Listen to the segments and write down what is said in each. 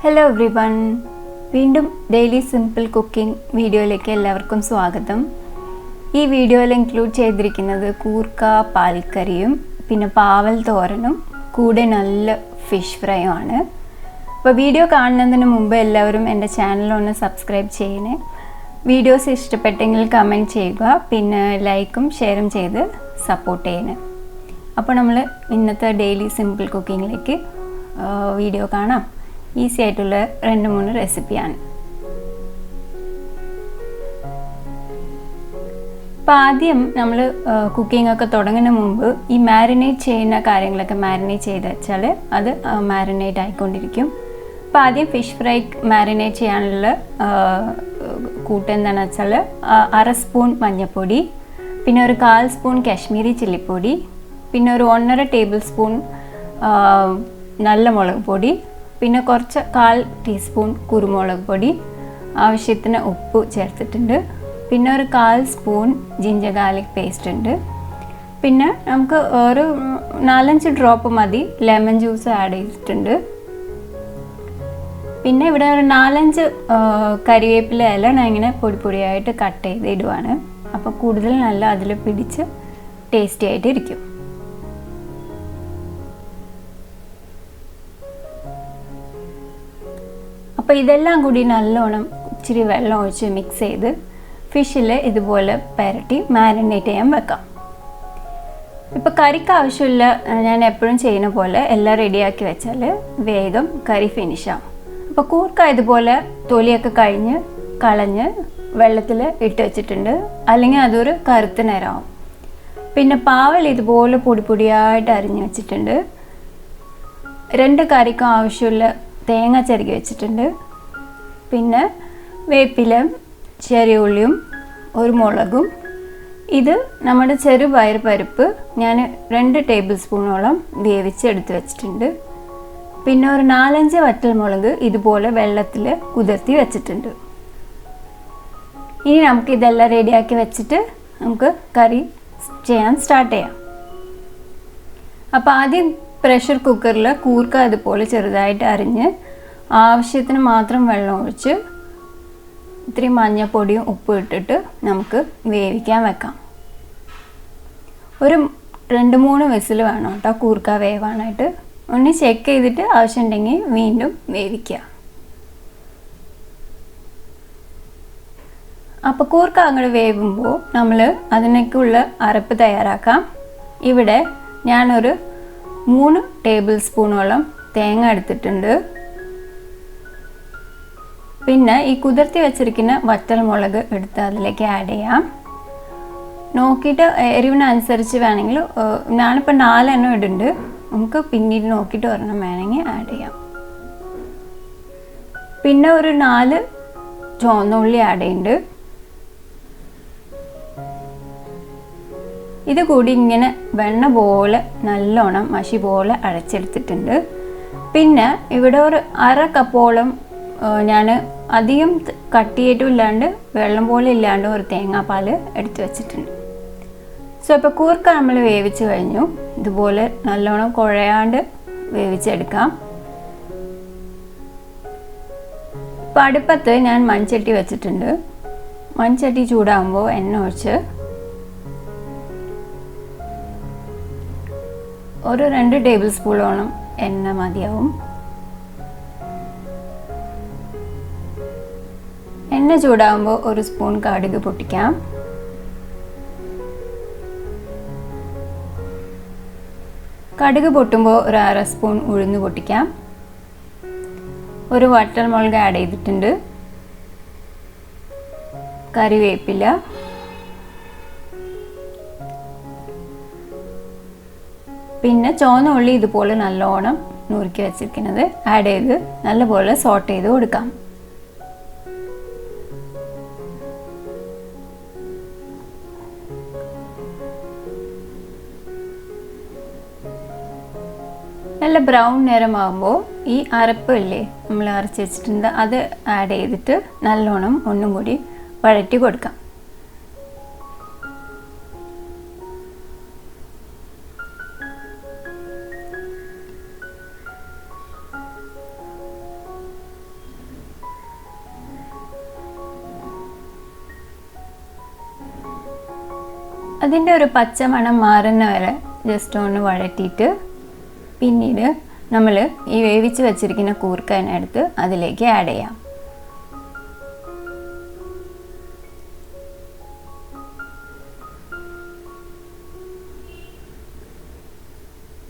Hello everyone. വീണ്ടും daily simple cooking വീഡിയോയിലേക്ക് എല്ലാവർക്കും സ്വാഗതം. ഈ വീഡിയോയിൽ ഇൻക്ലൂഡ് ചെയ്തിരിക്കുന്നത് കൂർക്ക പാൽക്കറിയും പിന്നെ പാവൽ തോരനും കൂടെ നല്ല ഫിഷ് ഫ്രൈയും ആണ്. അപ്പോൾ വീഡിയോ കാണുന്നതിന് മുമ്പ് എല്ലാവരും എൻ്റെ ചാനൽ ഒന്ന് സബ്സ്ക്രൈബ് ചെയ്യണേ. വീഡിയോസ് ഇഷ്ടപ്പെട്ടെങ്കിൽ കമൻറ്റ് ചെയ്യുക, പിന്നെ ലൈക്കും ഷെയറും ചെയ്ത് സപ്പോർട്ട് ചെയ്യണേ. അപ്പോൾ നമ്മൾ ഇന്നത്തെ ഡെയിലി സിമ്പിൾ കുക്കിങ്ങിലേക്ക് വീഡിയോ കാണാം. ഈസി ആയിട്ടുള്ള 2-3 റെസിപ്പിയാണ്. അപ്പോൾ ആദ്യം നമ്മൾ കുക്കിംഗ് ഒക്കെ തുടങ്ങുന്ന മുമ്പ് ഈ മാരിനേറ്റ് ചെയ്യുന്ന കാര്യങ്ങളൊക്കെ മാരിനേറ്റ് ചെയ്ത് വെച്ചാൽ അത് മാരിനേറ്റ് ആയിക്കൊണ്ടിരിക്കും. അപ്പോൾ ആദ്യം ഫിഷ് ഫ്രൈ മാരിനേറ്റ് ചെയ്യാനുള്ള കൂട്ട് എന്താണെന്ന് വെച്ചാൽ 1/2 സ്പൂൺ മഞ്ഞൾപ്പൊടി, പിന്നെ ഒരു 1/4 സ്പൂൺ കാശ്മീരി ചില്ലിപ്പൊടി, പിന്നെ ഒരു 1.5 ടേബിൾ സ്പൂൺ നല്ല മുളക് പൊടി, പിന്നെ കുറച്ച് 1/4 ടീസ്പൂൺ കുരുമുളക് പൊടി, ആവശ്യത്തിന് ഉപ്പ് ചേർത്തിട്ടുണ്ട്, പിന്നെ ഒരു 1/4 സ്പൂൺ ജിഞ്ചർ ഗാർലിക് പേസ്റ്റ് ഉണ്ട്, പിന്നെ നമുക്ക് ഒരു 4-5 ഡ്രോപ്പ് മതി ലെമൺ ജ്യൂസ് ആഡ് ചെയ്തിട്ടുണ്ട്. പിന്നെ ഇവിടെ ഒരു 4-5 കരിവേപ്പില ഇല ഞാൻ ഇങ്ങനെ പൊടിയായിട്ട് കട്ട് ചെയ്ത് ഇടുവാണ്. അപ്പോൾ കൂടുതൽ നല്ല അതിൽ പിടിച്ച് ടേസ്റ്റി ആയിട്ട് ഇരിക്കും. അപ്പോൾ ഇതെല്ലാം കൂടി നല്ലോണം ഇച്ചിരി വെള്ളം ഒഴിച്ച് മിക്സ് ചെയ്ത് ഫിഷിൽ ഇതുപോലെ പുരട്ടി മാരിനേറ്റ് ചെയ്യാൻ വെക്കാം. ഇപ്പോൾ കറിക്ക് ആവശ്യമില്ല, ഞാൻ എപ്പോഴും ചെയ്യുന്ന പോലെ എല്ലാം റെഡിയാക്കി വെച്ചാൽ വേഗം കറി ഫിനിഷാവും. അപ്പോൾ കൂർക്ക ഇതുപോലെ തൊലിയൊക്കെ കളഞ്ഞ് വെള്ളത്തിൽ ഇട്ട് വെച്ചിട്ടുണ്ട്, അല്ലെങ്കിൽ അതൊരു കറുത്ത നിറമാവും. പിന്നെ പാവൽ ഇതുപോലെ പൊടിയായിട്ട് അരിഞ്ഞ് വെച്ചിട്ടുണ്ട്. 2 കറിക്കും ആവശ്യമുള്ള തേങ്ങ ചിരകി വെച്ചിട്ടുണ്ട്, പിന്നെ വേപ്പില, ചെറിയ ഉള്ളിയും ഒരു മുളകും. ഇത് നമ്മുടെ ചെറുപയർ പരിപ്പ് ഞാൻ 2 ടേബിൾ സ്പൂണോളം വേവിച്ചെടുത്ത് വെച്ചിട്ടുണ്ട്. പിന്നെ ഒരു 4-5 വറ്റൽമുളക് ഇതുപോലെ വെള്ളത്തിൽ കുതിർത്തി വെച്ചിട്ടുണ്ട്. ഇനി നമുക്ക് ഇതെല്ലാം റെഡിയാക്കി വെച്ചിട്ട് നമുക്ക് കറി ചെയ്യാൻ സ്റ്റാർട്ട് ചെയ്യാം. അപ്പോൾ ആദ്യം പ്രഷർ കുക്കറിൽ കൂർക്ക ഇതുപോലെ ചെറുതായിട്ട് അരിഞ്ഞ് ആവശ്യത്തിന് മാത്രം വെള്ളം ഒഴിച്ച് ഇത്തിരി മഞ്ഞൾപ്പൊടിയും ഉപ്പും ഇട്ടിട്ട് നമുക്ക് വേവിക്കാൻ വെക്കാം. ഒരു 2-3 വിസിൽ വേണം കേട്ടോ കൂർക്ക വേവാനായിട്ട്. ഒന്ന് ചെക്ക് ചെയ്തിട്ട് ആവശ്യമുണ്ടെങ്കിൽ വീണ്ടും വേവിക്കുക. അപ്പോൾ കൂർക്ക അങ്ങോട്ട് വേവുമ്പോൾ നമ്മൾ അതിനൊക്കെയുള്ള അരപ്പ് തയ്യാറാക്കാം. ഇവിടെ ഞാനൊരു 3 ടേബിൾ സ്പൂണോളം തേങ്ങ എടുത്തിട്ടുണ്ട്. പിന്നെ ഈ കുതിർത്തി വെച്ചിരിക്കുന്ന വറ്റൽമുളക് എടുത്ത് അതിലേക്ക് ആഡ് ചെയ്യാം. നോക്കിയിട്ട് എരിവിനനുസരിച്ച് വേണമെങ്കിൽ ഞാനിപ്പോൾ 4 എണ്ണം ഇടുന്നുണ്ട്, നമുക്ക് പിന്നീട് നോക്കിയിട്ട് ഒരെണ്ണം വേണമെങ്കിൽ ആഡ് ചെയ്യാം. പിന്നെ ഒരു 4 ചുവന്നുള്ളി ആഡ് ചെയ്യുന്നുണ്ട്. ഇത് കൂടി ഇങ്ങനെ വെണ്ണ പോലെ നല്ലോണം മഷി പോലെ അരച്ചെടുത്തിട്ടുണ്ട്. പിന്നെ ഇവിടെ ഒരു 1/2 കപ്പോളം ഞാൻ അധികം കട്ടിയായിട്ടും ഇല്ലാണ്ട് വെള്ളം പോലെ ഇല്ലാണ്ട് ഒരു തേങ്ങാപ്പാൽ എടുത്ത് വെച്ചിട്ടുണ്ട്. സോ ഇപ്പോൾ കൂർക്ക നമ്മൾ വേവിച്ച് കഴിഞ്ഞു. ഇതുപോലെ നല്ലോണം കുഴയാണ്ട് വേവിച്ചെടുക്കാം. ഇപ്പം അടുപ്പത്ത് ഞാൻ മൺചട്ടി വെച്ചിട്ടുണ്ട്. മൺചട്ടി ചൂടാകുമ്പോൾ എണ്ണ ഒഴിച്ച് ഒരു 2 ടേബിൾ സ്പൂണോളം എണ്ണ മതിയാവും. എണ്ണ ചൂടാകുമ്പോൾ ഒരു സ്പൂൺ കടുക് പൊട്ടിക്കാം. കടുക് പൊട്ടുമ്പോൾ ഒരു 1/2 സ്പൂൺ ഉഴുന്ന് പൊട്ടിക്കാം. ഒരു വറ്റൽമുളക് ആഡ് ചെയ്തിട്ടുണ്ട്, കറിവേപ്പില, പിന്നെ ചുവന്ന ഉള്ളി ഇതുപോലെ നല്ലോണം നുറുക്കി വെച്ചിരിക്കുന്നത് ആഡ് ചെയ്ത് നല്ലപോലെ സോട്ട് ചെയ്ത് കൊടുക്കാം. നല്ല ബ്രൗൺ നിറമാകുമ്പോൾ ഈ അരപ്പ് ഇല്ലേ നമ്മൾ അരച്ച് വെച്ചിട്ടുണ്ട് അത് ആഡ് ചെയ്തിട്ട് നല്ലോണം ഒന്നും കൂടി വഴറ്റി കൊടുക്കാം. അതിൻ്റെ ഒരു പച്ചമണം മാറുന്ന വരെ ജസ്റ്റ് ഒന്ന് വഴറ്റിയിട്ട് പിന്നീട് നമ്മൾ ഈ വേവിച്ച് വെച്ചിരിക്കുന്ന കൂർക്കനെടുത്ത് അതിലേക്ക് ആഡ് ചെയ്യാം.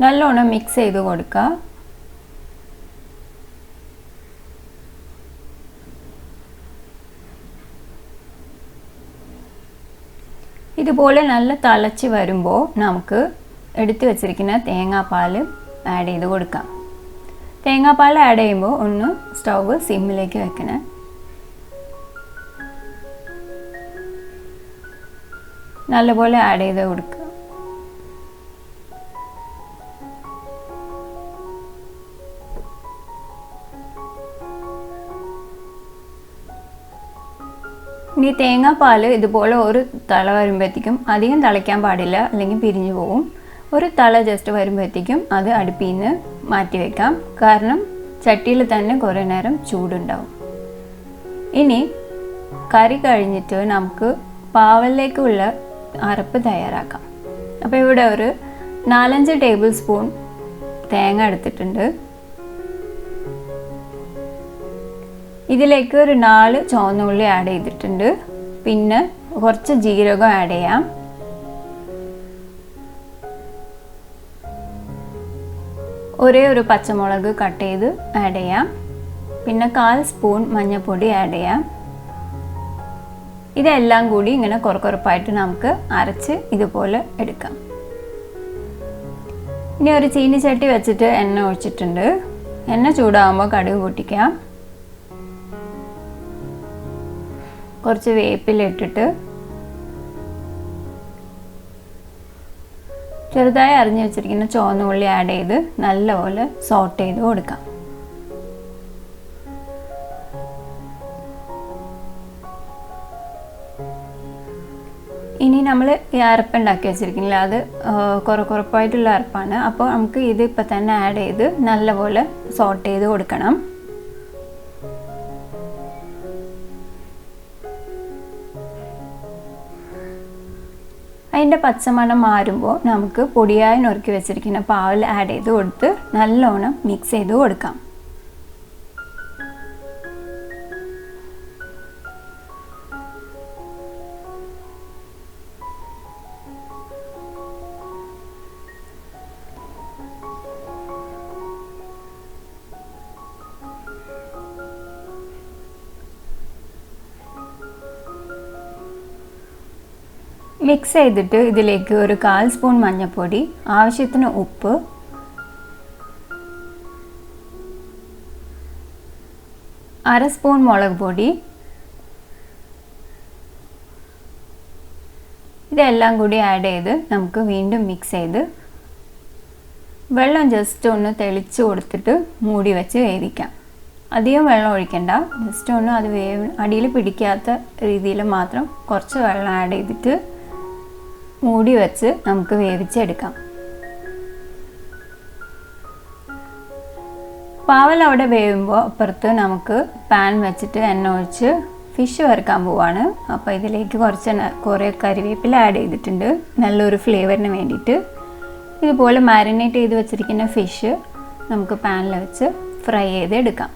നല്ലോണം മിക്സ് ചെയ്ത് കൊടുക്കുക. ഇതുപോലെ നല്ല തിളച്ച് വരുമ്പോൾ നമുക്ക് എടുത്തു വച്ചിരിക്കുന്ന തേങ്ങാപ്പാൽ ആഡ് ചെയ്ത് കൊടുക്കാം. തേങ്ങാപ്പാൽ ആഡ് ചെയ്യുമ്പോൾ ഒന്ന് സ്റ്റൗവ് സിമ്മിലേക്ക് വെക്കണം. നല്ലപോലെ ആഡ് ചെയ്ത് കൊടുക്കുക. ഇനി തേങ്ങാപ്പാൽ ഇതുപോലെ ഒരു തള വരുമ്പോഴത്തേക്കും അധികം തിളയ്ക്കാൻ പാടില്ല, അല്ലെങ്കിൽ പിരിഞ്ഞു പോകും. ഒരു തള ജസ്റ്റ് വരുമ്പോഴത്തേക്കും അത് അടുപ്പിൽ നിന്ന് മാറ്റി വെക്കാം, കാരണം ചട്ടിയിൽ തന്നെ കുറേ നേരം ചൂടുണ്ടാവും. ഇനി കറി കഴിഞ്ഞിട്ട് നമുക്ക് പാവലിലേക്കുള്ള അരപ്പ് തയ്യാറാക്കാം. അപ്പോൾ ഇവിടെ ഒരു 4-5 ടേബിൾ സ്പൂൺ തേങ്ങ എടുത്തിട്ടുണ്ട്. ഇതിലേക്ക് ഒരു 4 ചുവന്ന ഉള്ളി ആഡ് ചെയ്തിട്ടുണ്ട്. പിന്നെ കുറച്ച് ജീരകം ആഡ് ചെയ്യാം. ഒരു പച്ചമുളക് കട്ട് ചെയ്ത് ആഡ് ചെയ്യാം. പിന്നെ 1/4 സ്പൂൺ മഞ്ഞൾപ്പൊടി ആഡ് ചെയ്യാം. ഇതെല്ലാം കൂടി ഇങ്ങനെ കുറപ്പായിട്ട് നമുക്ക് അരച്ച് ഇതുപോലെ എടുക്കാം. ഇനി ഒരു ചീനിച്ചട്ടി വെച്ചിട്ട് എണ്ണ ഒഴിച്ചിട്ടുണ്ട്. എണ്ണ ചൂടാകുമ്പോൾ കടുക് പൊട്ടിക്കാം. കുറച്ച് വേപ്പില ഇട്ടിട്ട് ചെറുതായി അരിഞ്ഞു വെച്ചിരിക്കുന്ന ചുവന്ന ഉള്ളി ആഡ് ചെയ്ത് നല്ലപോലെ സോട്ട് ചെയ്ത് കൊടുക്കാം. ഇനി നമ്മൾ ഈ അരപ്പുണ്ടാക്കി വെച്ചിരിക്കുന്നില്ല, അത് കുറപ്പായിട്ടുള്ള അരപ്പാണ്. അപ്പോൾ നമുക്ക് ഇത് ഇപ്പം തന്നെ ആഡ് ചെയ്ത് നല്ലപോലെ സോട്ട് ചെയ്ത് കൊടുക്കണം. അതിൻ്റെ പച്ചമണം മാറുമ്പോൾ നമുക്ക് പൊടിയായി നുറുക്കി വെച്ചിരിക്കുന്ന പാൽ ആഡ് ചെയ്ത് കൊടുത്ത് നല്ലോണം മിക്സ് ചെയ്ത് കൊടുക്കാം. മിക്സ് ചെയ്തിട്ട് ഇതിലേക്ക് ഒരു 1/4 സ്പൂൺ മഞ്ഞൾപ്പൊടി, ആവശ്യത്തിന് ഉപ്പ്, അര സ്പൂൺ മുളക് പൊടി, ഇതെല്ലാം കൂടി ആഡ് ചെയ്ത് നമുക്ക് വീണ്ടും മിക്സ് ചെയ്ത് വെള്ളം ജസ്റ്റ് ഒന്ന് തെളിച്ച് കൊടുത്തിട്ട് മൂടി വെച്ച് വേവിക്കാം. അധികം വെള്ളം ഒഴിക്കണ്ട, ജസ്റ്റ് ഒന്ന് അത് അടിയിൽ പിടിക്കാത്ത രീതിയിൽ മാത്രം കുറച്ച് വെള്ളം ആഡ് ചെയ്തിട്ട് മൂടി വെച്ച് നമുക്ക് വേവിച്ചെടുക്കാം. പാവൽ അവിടെ വേവുമ്പോൾ അപ്പുറത്ത് നമുക്ക് പാൻ വെച്ചിട്ട് എണ്ണ ഒഴിച്ച് ഫിഷ് വറുക്കാൻ പോവാണ്. അപ്പോൾ ഇതിലേക്ക് കുറേ കരിവേപ്പില ആഡ് ചെയ്തിട്ടുണ്ട്, നല്ലൊരു ഫ്ലേവറിന് വേണ്ടിയിട്ട്. ഇതുപോലെ മാരിനേറ്റ് ചെയ്ത് വെച്ചിരിക്കുന്ന ഫിഷ് നമുക്ക് പാനിൽ വെച്ച് ഫ്രൈ ചെയ്ത് എടുക്കാം.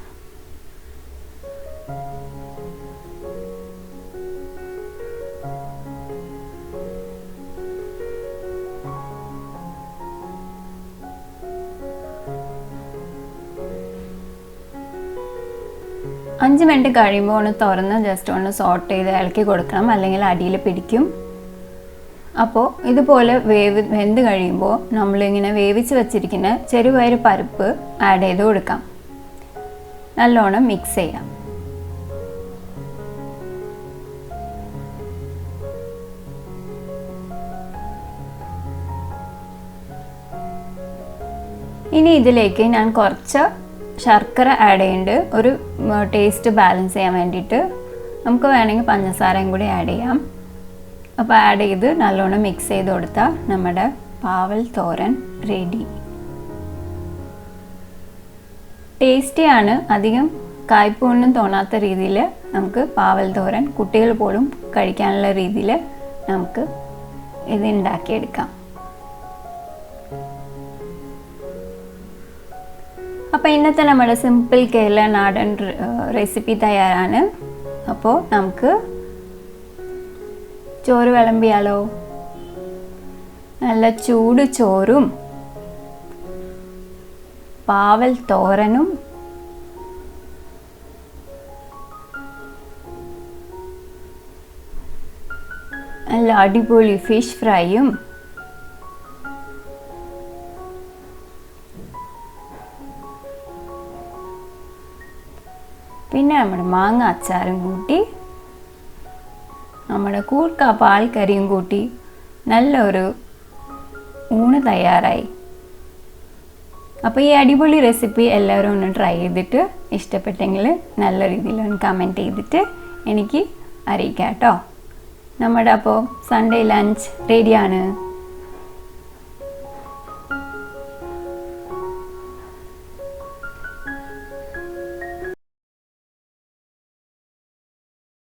അഞ്ച് മിനിറ്റ് കഴിയുമ്പോൾ ഒന്ന് തുറന്ന് ജസ്റ്റ് ഒന്ന് സോട്ട് ചെയ്ത് ഇളക്കി കൊടുക്കണം, അല്ലെങ്കിൽ അടിയിൽ പിടിക്കും. അപ്പോൾ ഇതുപോലെ വെന്ത് കഴിയുമ്പോൾ നമ്മളിങ്ങനെ വേവിച്ച് വെച്ചിരിക്കുന്ന ചെറുപയർ പരിപ്പ് ആഡ് ചെയ്ത് കൊടുക്കാം. നല്ലോണം മിക്സ് ചെയ്യാം. ഇനി ഇതിലേക്ക് ഞാൻ കുറച്ച് ശർക്കര ആഡ് ചെയ്യുന്നുണ്ട്, ഒരു ടേസ്റ്റ് ബാലൻസ് ചെയ്യാൻ വേണ്ടിയിട്ട്. നമുക്ക് വേണമെങ്കിൽ പഞ്ചസാരയും കൂടി ആഡ് ചെയ്യാം. അപ്പോൾ ആഡ് ചെയ്ത് നല്ലോണം മിക്സ് ചെയ്ത് കൊടുത്താൽ നമ്മുടെ പാവൽ തോരൻ റെഡി. ടേസ്റ്റിയാണ്, അധികം കായ്പൊന്നും തോന്നാത്ത രീതിയിൽ നമുക്ക് പാവൽ തോരൻ കുട്ടികൾ പോലും കഴിക്കാനുള്ള രീതിയിൽ നമുക്ക് ഇത് ഉണ്ടാക്കിയെടുക്കാം. അപ്പോൾ ഇന്നത്തെ നമ്മുടെ സിമ്പിൾ കേരള നാടൻ റെസിപ്പി തയ്യാറാണ്. അപ്പോൾ നമുക്ക് ചോറ് വിളമ്പിയാലോ? നല്ല ചൂട് ചോറും പാവൽ തോരനും നല്ല അടിപൊളി ഫിഷ് ഫ്രൈയും പിന്നെ നമ്മുടെ മാങ്ങ അച്ചാറും കൂട്ടി നമ്മുടെ കൂർക്ക പാൽക്കറിയും കൂട്ടി നല്ലൊരു ഊണ് തയ്യാറായി. അപ്പോൾ ഈ അടിപൊളി റെസിപ്പി എല്ലാവരും ഒന്ന് ട്രൈ ചെയ്തിട്ട് ഇഷ്ടപ്പെട്ടെങ്കിൽ നല്ല രീതിയിൽ ഒന്ന് കമൻറ്റ് ചെയ്തിട്ട് എനിക്ക് അറിയിക്കാം കേട്ടോ. നമ്മുടെ അപ്പോൾ സൺഡേ ലഞ്ച് റെഡിയാണ്.